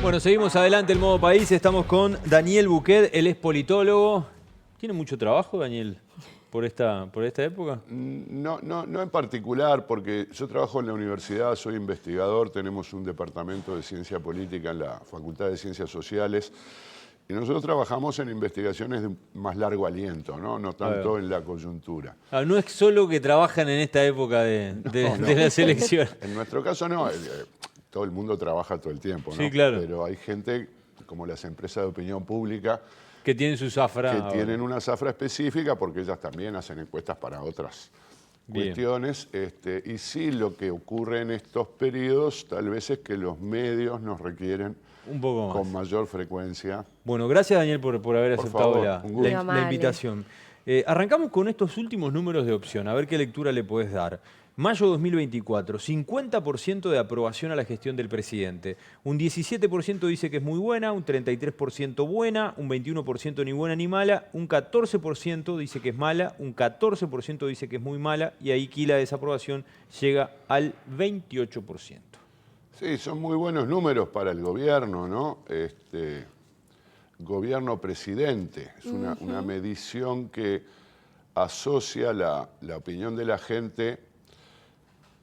Bueno, seguimos adelante el modo país. Estamos con Daniel Buquet, él es politólogo. ¿Tiene mucho trabajo, Daniel, por esta época? No en particular, porque yo trabajo en la universidad, soy investigador, tenemos un departamento de ciencia política en la Facultad de Ciencias Sociales y nosotros trabajamos en investigaciones de más largo aliento, no tanto en la coyuntura. No es solo que trabajan en esta época de las elecciones. En nuestro caso no, todo el mundo trabaja todo el tiempo, ¿no? Sí, claro. Pero hay gente, como las empresas de opinión pública, Que tienen su zafra. que tienen una zafra específica porque ellas también hacen encuestas para otras cuestiones. Y sí, lo que ocurre en estos periodos tal vez es que los medios nos requieren Un poco más. con mayor frecuencia. Bueno, gracias Daniel por haber Por aceptado favor, la un gusto. la invitación. Arrancamos con estos últimos números de opción, a ver qué lectura le podés dar. Mayo 2024, 50% de aprobación a la gestión del presidente. Un 17% dice que es muy buena, un 33% buena, un 21% ni buena ni mala, un 14% dice que es mala, un 14% dice que es muy mala y ahí la desaprobación llega al 28%. Sí, son muy buenos números para el gobierno, ¿no? Gobierno-presidente. Es una medición que asocia la opinión de la gente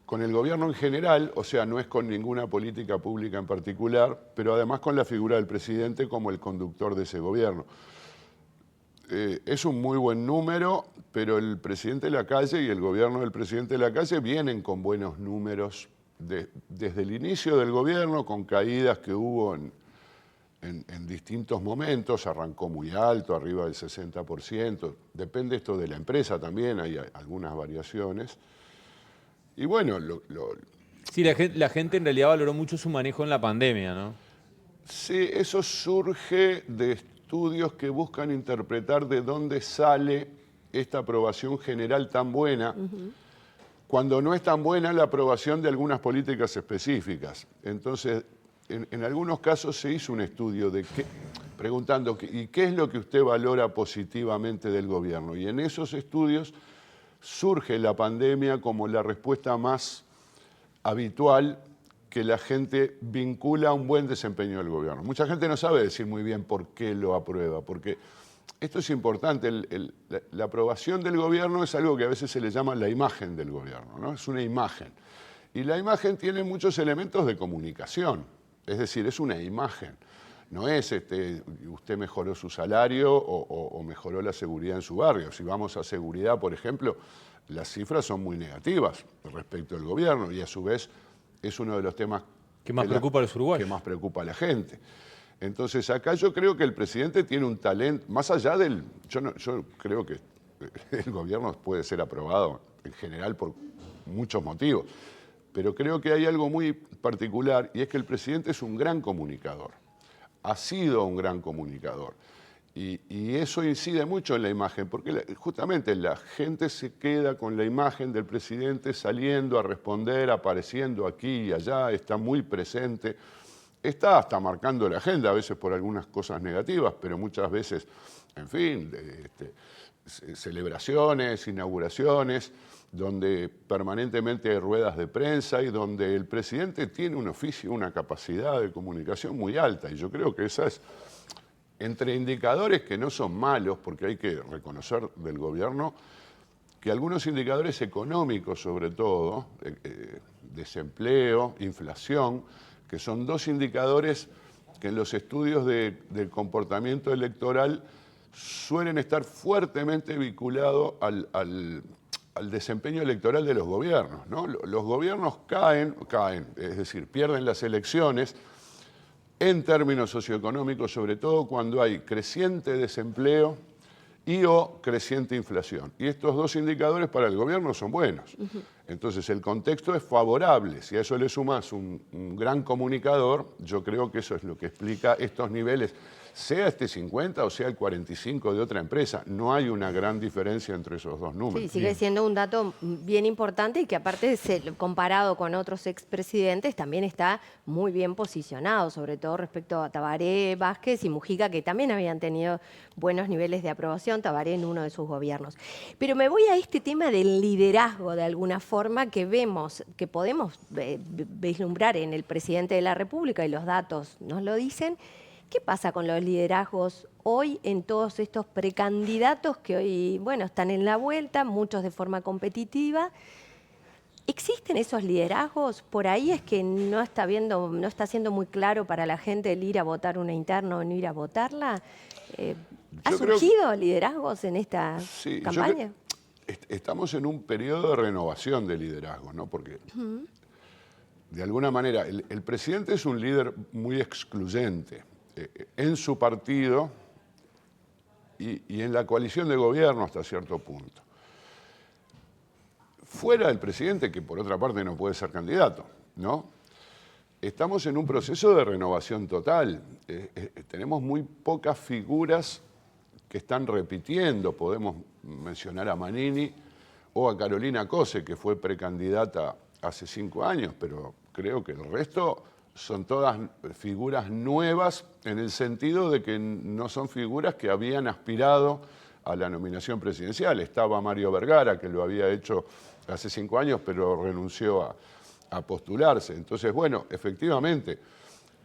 con el gobierno en general, o sea, no es con ninguna política pública en particular, pero además con la figura del presidente como el conductor de ese gobierno. Es un muy buen número, pero el presidente Lacalle y el gobierno del presidente Lacalle vienen con buenos números desde el inicio del gobierno, con caídas que hubo en distintos momentos. Arrancó muy alto, arriba del 60%. Depende esto de la empresa también, hay algunas variaciones. Y bueno, Sí, la gente en realidad valoró mucho su manejo en la pandemia, ¿no? sí, eso surge de estudios que buscan interpretar de dónde sale esta aprobación general tan buena, cuando no es tan buena la aprobación de algunas políticas específicas. Entonces, en algunos casos se hizo un estudio preguntando, ¿y qué es lo que usted valora positivamente del gobierno? Y en esos estudios surge la pandemia como la respuesta más habitual que la gente vincula a un buen desempeño del gobierno. Mucha gente no sabe decir muy bien por qué lo aprueba, porque esto es importante. La aprobación del gobierno es algo que a veces se le llama la imagen del gobierno, ¿no? Es una imagen. Y la imagen tiene muchos elementos de comunicación, es decir, es una imagen. No es usted mejoró su salario o mejoró la seguridad en su barrio. Si vamos a seguridad, por ejemplo, las cifras son muy negativas respecto al gobierno y a su vez es uno de los temas que más preocupa a los uruguayos. Que más preocupa a la gente. Entonces acá yo creo que el presidente tiene un talento, más allá del... Yo creo que el gobierno puede ser aprobado en general por muchos motivos, pero creo que hay algo muy particular y es que el presidente es un gran comunicador. Ha sido un gran comunicador. Y eso incide mucho en la imagen, porque justamente la gente se queda con la imagen del presidente saliendo a responder, apareciendo aquí y allá, está muy presente, está hasta marcando la agenda, a veces por algunas cosas negativas, pero muchas veces, en fin, celebraciones, inauguraciones, donde permanentemente hay ruedas de prensa y donde el presidente tiene un oficio, una capacidad de comunicación muy alta. Y yo creo que esa es, entre indicadores que no son malos, porque hay que reconocer del gobierno que algunos indicadores económicos, sobre todo, desempleo, inflación, que son dos indicadores que en los estudios del comportamiento electoral suelen estar fuertemente vinculados al desempeño electoral de los gobiernos, ¿no? Los gobiernos caen, es decir, pierden las elecciones en términos socioeconómicos, sobre todo cuando hay creciente desempleo o creciente inflación. Y estos dos indicadores para el gobierno son buenos. Entonces el contexto es favorable. Si a eso le sumas un gran comunicador, yo creo que eso es lo que explica estos niveles. sea este 50 o sea el 45 de otra empresa. No hay una gran diferencia entre esos dos números. Sí, sigue siendo un dato bien importante y que aparte, comparado con otros expresidentes, también está muy bien posicionado, sobre todo respecto a Tabaré, Vázquez y Mujica, que también habían tenido buenos niveles de aprobación, Tabaré en uno de sus gobiernos. Pero me voy a este tema del liderazgo, de alguna forma, que vemos, que podemos vislumbrar en el presidente de la República, y los datos nos lo dicen. ¿Qué pasa con los liderazgos hoy en todos estos precandidatos que hoy, bueno, están en la vuelta, muchos de forma competitiva? ¿Existen esos liderazgos? Por ahí es que no está siendo muy claro para la gente el ir a votar una interna o no ir a votarla. ¿Ha surgido liderazgos en esta campaña? Estamos en un periodo de renovación de liderazgo, ¿no? Porque de alguna manera el presidente es un líder muy excluyente en su partido y en la coalición de gobierno hasta cierto punto. Fuera del presidente, que por otra parte no puede ser candidato, ¿no? Estamos en un proceso de renovación total. Tenemos muy pocas figuras que están repitiendo. Podemos mencionar a Manini o a Carolina Cose, que fue precandidata hace 5 años, pero creo que el resto son todas figuras nuevas en el sentido de que no son figuras que habían aspirado a la nominación presidencial. Estaba Mario Vergara, que lo había hecho hace 5 años, pero renunció a postularse. Entonces, bueno, efectivamente,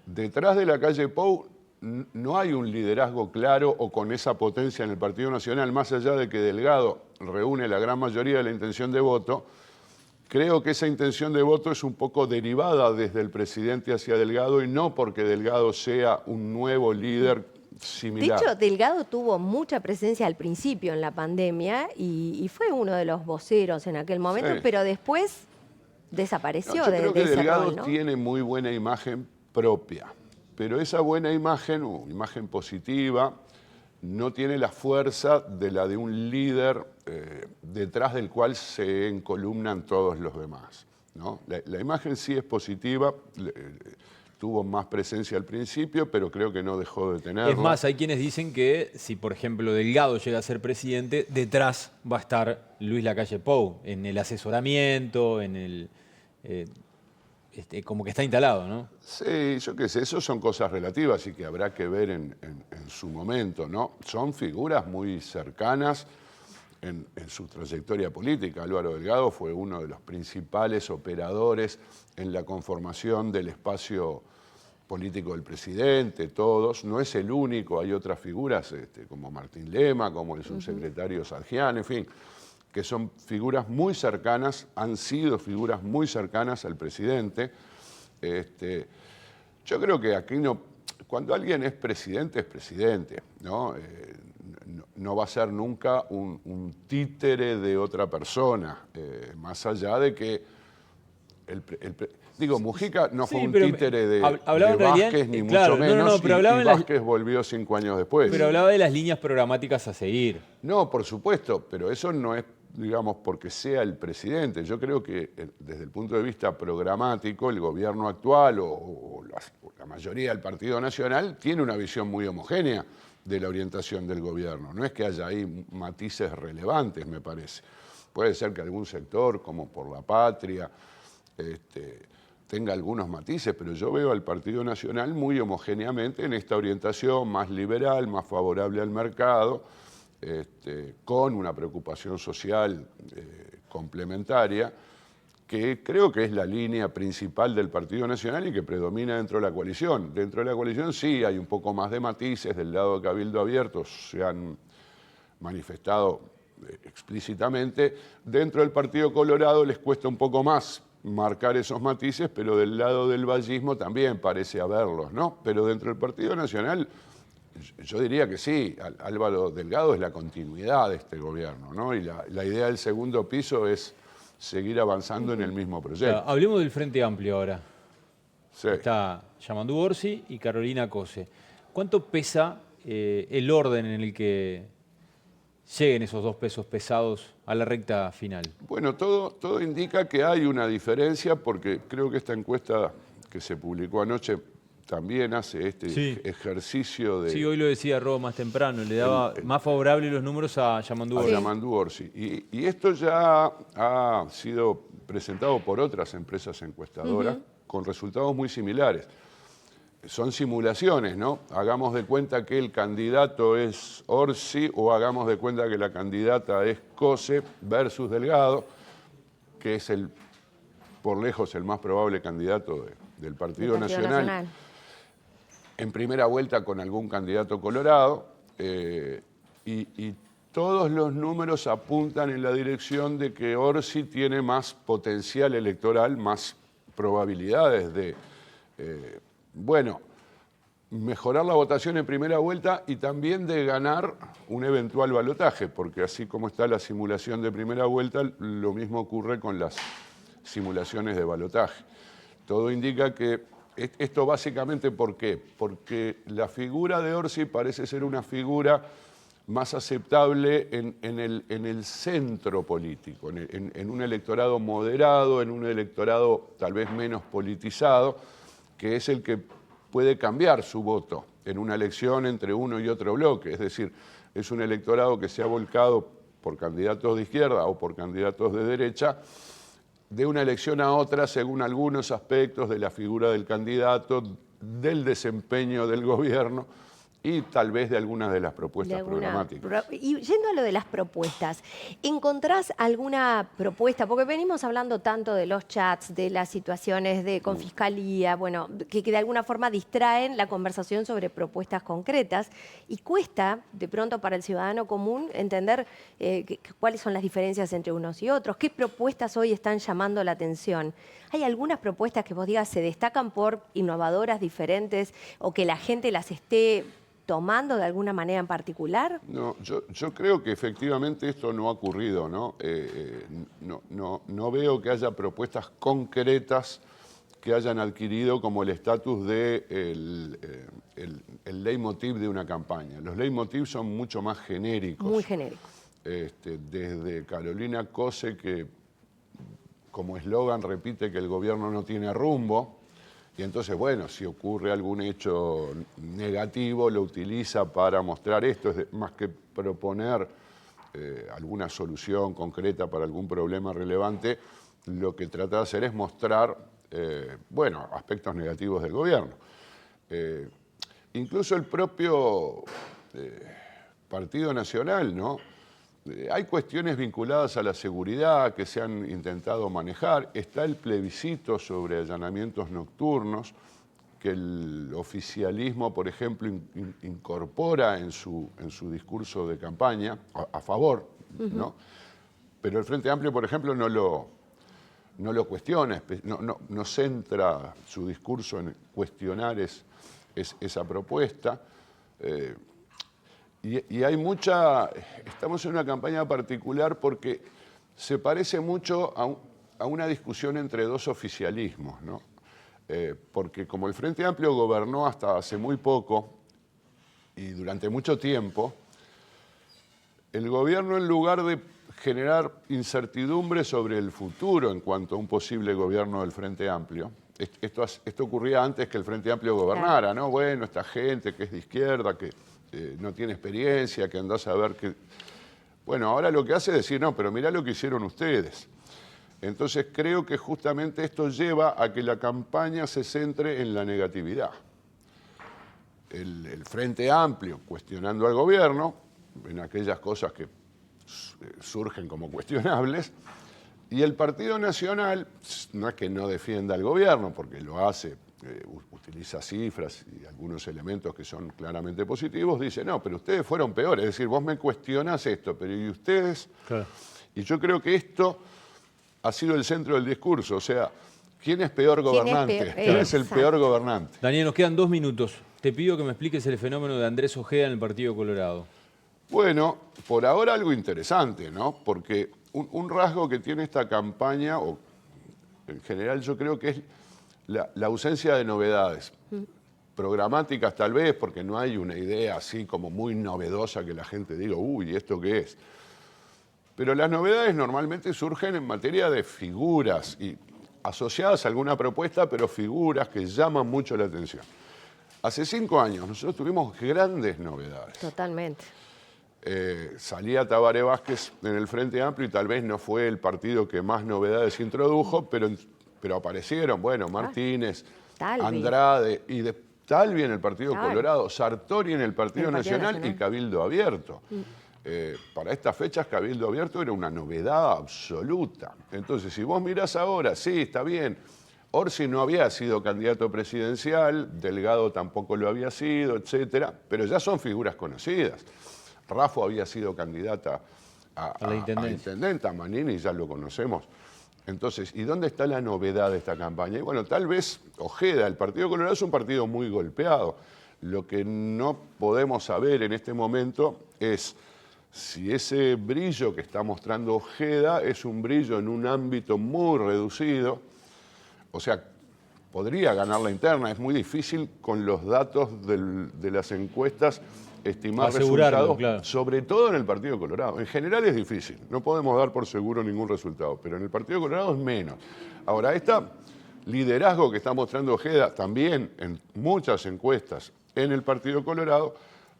detrás de la calle Pou no hay un liderazgo claro o con esa potencia en el Partido Nacional, más allá de que Delgado reúne la gran mayoría de la intención de voto. Creo que esa intención de voto es un poco derivada desde el presidente hacia Delgado y no porque Delgado sea un nuevo líder similar. De hecho, Delgado tuvo mucha presencia al principio en la pandemia y fue uno de los voceros en aquel momento, sí, pero después desapareció yo creo que ese Delgado rol, ¿no? tiene muy buena imagen propia, pero esa buena imagen, o imagen positiva, no tiene la fuerza de la de un líder detrás del cual se encolumnan todos los demás, ¿no? La imagen sí es positiva, tuvo más presencia al principio, pero creo que no dejó de tenerla. Es más, hay quienes dicen que si, por ejemplo, Delgado llega a ser presidente, detrás va a estar Luis Lacalle Pou, en el asesoramiento, en el... como que está instalado, ¿no? Sí, yo qué sé, eso son cosas relativas y que habrá que ver en su momento, ¿no? Son figuras muy cercanas en su trayectoria política. Álvaro Delgado fue uno de los principales operadores en la conformación del espacio político del presidente, todos. No es el único, hay otras figuras como Martín Lema, como el subsecretario Sargián, en fin, que son figuras muy cercanas, han sido figuras muy cercanas al presidente. Yo creo que aquí cuando alguien es presidente, ¿no? No va a ser nunca un títere de otra persona, más allá de que Mujica no fue un títere de Vázquez, ni mucho menos, y Vázquez volvió 5 años después. Pero hablaba de las líneas programáticas a seguir. No, por supuesto, pero eso no es, digamos, porque sea el presidente. Yo creo que desde el punto de vista programático, el gobierno actual o la mayoría del Partido Nacional tiene una visión muy homogénea de la orientación del gobierno. No es que haya ahí matices relevantes, me parece. Puede ser que algún sector, como Por la Patria, tenga algunos matices, pero yo veo al Partido Nacional muy homogéneamente en esta orientación más liberal, más favorable al mercado, con una preocupación social complementaria, que creo que es la línea principal del Partido Nacional y que predomina dentro de la coalición. Dentro de la coalición sí hay un poco más de matices, del lado de Cabildo Abierto se han manifestado explícitamente. Dentro del Partido Colorado les cuesta un poco más marcar esos matices, pero del lado del vallismo también parece haberlos, ¿no? Pero dentro del Partido Nacional yo diría que sí, Álvaro Delgado es la continuidad de este gobierno, ¿no? Y la idea del segundo piso es seguir avanzando en el mismo proyecto. Claro, hablemos del Frente Amplio ahora. Sí. Está Yamandu Orsi y Carolina Cose. ¿Cuánto pesa el orden en el que lleguen esos dos pesos pesados a la recta final? Bueno, todo indica que hay una diferencia porque creo que esta encuesta que se publicó anoche también hace este Sí. ejercicio de... Sí, hoy lo decía Robo más temprano, le daba más favorable los números a Yamandu a Orsi. Yamandu Orsi. Y esto ya ha sido presentado por otras empresas encuestadoras con resultados muy similares. Son simulaciones, ¿no? Hagamos de cuenta que el candidato es Orsi o hagamos de cuenta que la candidata es Cose versus Delgado, que es por lejos el más probable candidato del Partido Nacional. En primera vuelta con algún candidato colorado, y todos los números apuntan en la dirección de que Orsi tiene más potencial electoral, más probabilidades de, mejorar la votación en primera vuelta y también de ganar un eventual balotaje, porque así como está la simulación de primera vuelta, lo mismo ocurre con las simulaciones de balotaje. Todo indica que esto básicamente, ¿por qué? Porque la figura de Orsi parece ser una figura más aceptable en el centro político, en un electorado moderado, en un electorado tal vez menos politizado, que es el que puede cambiar su voto en una elección entre uno y otro bloque. Es decir, es un electorado que se ha volcado por candidatos de izquierda o por candidatos de derecha, de una elección a otra según algunos aspectos de la figura del candidato, del desempeño del gobierno y tal vez de algunas de las propuestas programáticas. Y yendo a lo de las propuestas, ¿encontrás alguna propuesta? Porque venimos hablando tanto de los chats, de las situaciones con fiscalía, bueno, que de alguna forma distraen la conversación sobre propuestas concretas y cuesta de pronto para el ciudadano común entender cuáles son las diferencias entre unos y otros, qué propuestas hoy están llamando la atención. ¿Hay algunas propuestas que vos digas se destacan por innovadoras, diferentes, o que la gente las esté tomando de alguna manera en particular? No, yo creo que efectivamente esto no ha ocurrido, ¿no? No veo que haya propuestas concretas que hayan adquirido como el estatus de el leitmotiv de una campaña. Los leitmotiv son mucho más genéricos. Muy genéricos. Desde Carolina Cose, que como eslogan repite que el gobierno no tiene rumbo, y entonces, bueno, si ocurre algún hecho negativo, lo utiliza para mostrar esto, más que proponer alguna solución concreta para algún problema relevante, lo que trata de hacer es mostrar, aspectos negativos del gobierno. Incluso el propio Partido Nacional, ¿no? Hay cuestiones vinculadas a la seguridad que se han intentado manejar. Está el plebiscito sobre allanamientos nocturnos, que el oficialismo, por ejemplo, incorpora en su discurso de campaña a favor, ¿no? Pero el Frente Amplio, por ejemplo, no lo cuestiona, no centra su discurso en cuestionar esa propuesta. Y hay estamos en una campaña particular porque se parece mucho a una discusión entre dos oficialismos, ¿no? Porque como el Frente Amplio gobernó hasta hace muy poco y durante mucho tiempo, el gobierno, en lugar de generar incertidumbre sobre el futuro en cuanto a un posible gobierno del Frente Amplio, esto ocurría antes que el Frente Amplio gobernara, ¿no? Bueno, esta gente que es de izquierda, que no tiene experiencia, que andás a ver que... Bueno, ahora lo que hace es decir, no, pero mirá lo que hicieron ustedes. Entonces creo que justamente esto lleva a que la campaña se centre en la negatividad. El Frente Amplio cuestionando al gobierno, en aquellas cosas que surgen como cuestionables, y el Partido Nacional, no es que no defienda al gobierno, porque lo hace, utiliza cifras y algunos elementos que son claramente positivos, dice, no, pero ustedes fueron peores, es decir, vos me cuestionás esto, pero ¿y ustedes? Claro. Y yo creo que esto ha sido el centro del discurso, o sea, ¿quién es peor gobernante? ¿Quién es el peor gobernante? Daniel, nos quedan 2 minutos. Te pido que me expliques el fenómeno de Andrés Ojeda en el Partido Colorado. Bueno, por ahora algo interesante, ¿no? Porque un rasgo que tiene esta campaña, o en general yo creo que es la ausencia de novedades. Programáticas tal vez, porque no hay una idea así como muy novedosa que la gente diga, uy, ¿esto qué es? Pero las novedades normalmente surgen en materia de figuras y asociadas a alguna propuesta, pero figuras que llaman mucho la atención. Hace 5 años nosotros tuvimos grandes novedades. Totalmente. Salía Tabaré Vázquez en el Frente Amplio y tal vez no fue el partido que más novedades introdujo, pero aparecieron, bueno, Martínez, Talvi. Andrade y Talvi en el Partido Talvi. Colorado, Sartori en el Partido Partido Nacional y Nacional. Cabildo Abierto. Para estas fechas Cabildo Abierto era una novedad absoluta. Entonces, si vos mirás ahora, sí, está bien, Orsi no había sido candidato presidencial, Delgado tampoco lo había sido, etcétera, pero ya son figuras conocidas. Raffo había sido candidata a la intendencia. intendenta, Manini ya lo conocemos. Entonces, ¿y dónde está la novedad de esta campaña? Y bueno, tal vez Ojeda, el Partido Colorado es un partido muy golpeado. Lo que no podemos saber en este momento es si ese brillo que está mostrando Ojeda es un brillo en un ámbito muy reducido. O sea, podría ganar la interna. Es muy difícil con los datos de las encuestas estimar Asegurarlo, resultados, claro. sobre todo en el Partido Colorado. En general es difícil, no podemos dar por seguro ningún resultado, pero en el Partido Colorado es menos. Ahora, este liderazgo que está mostrando Ojeda también en muchas encuestas en el Partido Colorado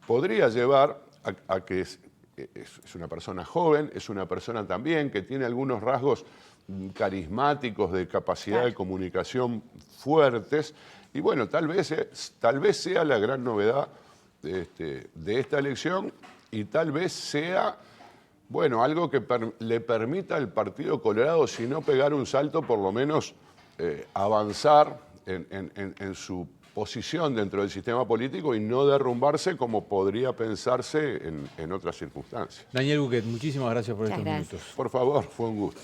podría llevar a que es una persona joven, es una persona también que tiene algunos rasgos carismáticos, de capacidad de comunicación fuertes, y bueno, tal vez sea la gran novedad de esta elección, y tal vez sea, bueno, algo que le permita al Partido Colorado, si no pegar un salto, por lo menos avanzar en su posición dentro del sistema político y no derrumbarse como podría pensarse en otras circunstancias. Daniel Buquet, muchísimas gracias por Muchas estos gracias. minutos. Por favor, fue un gusto.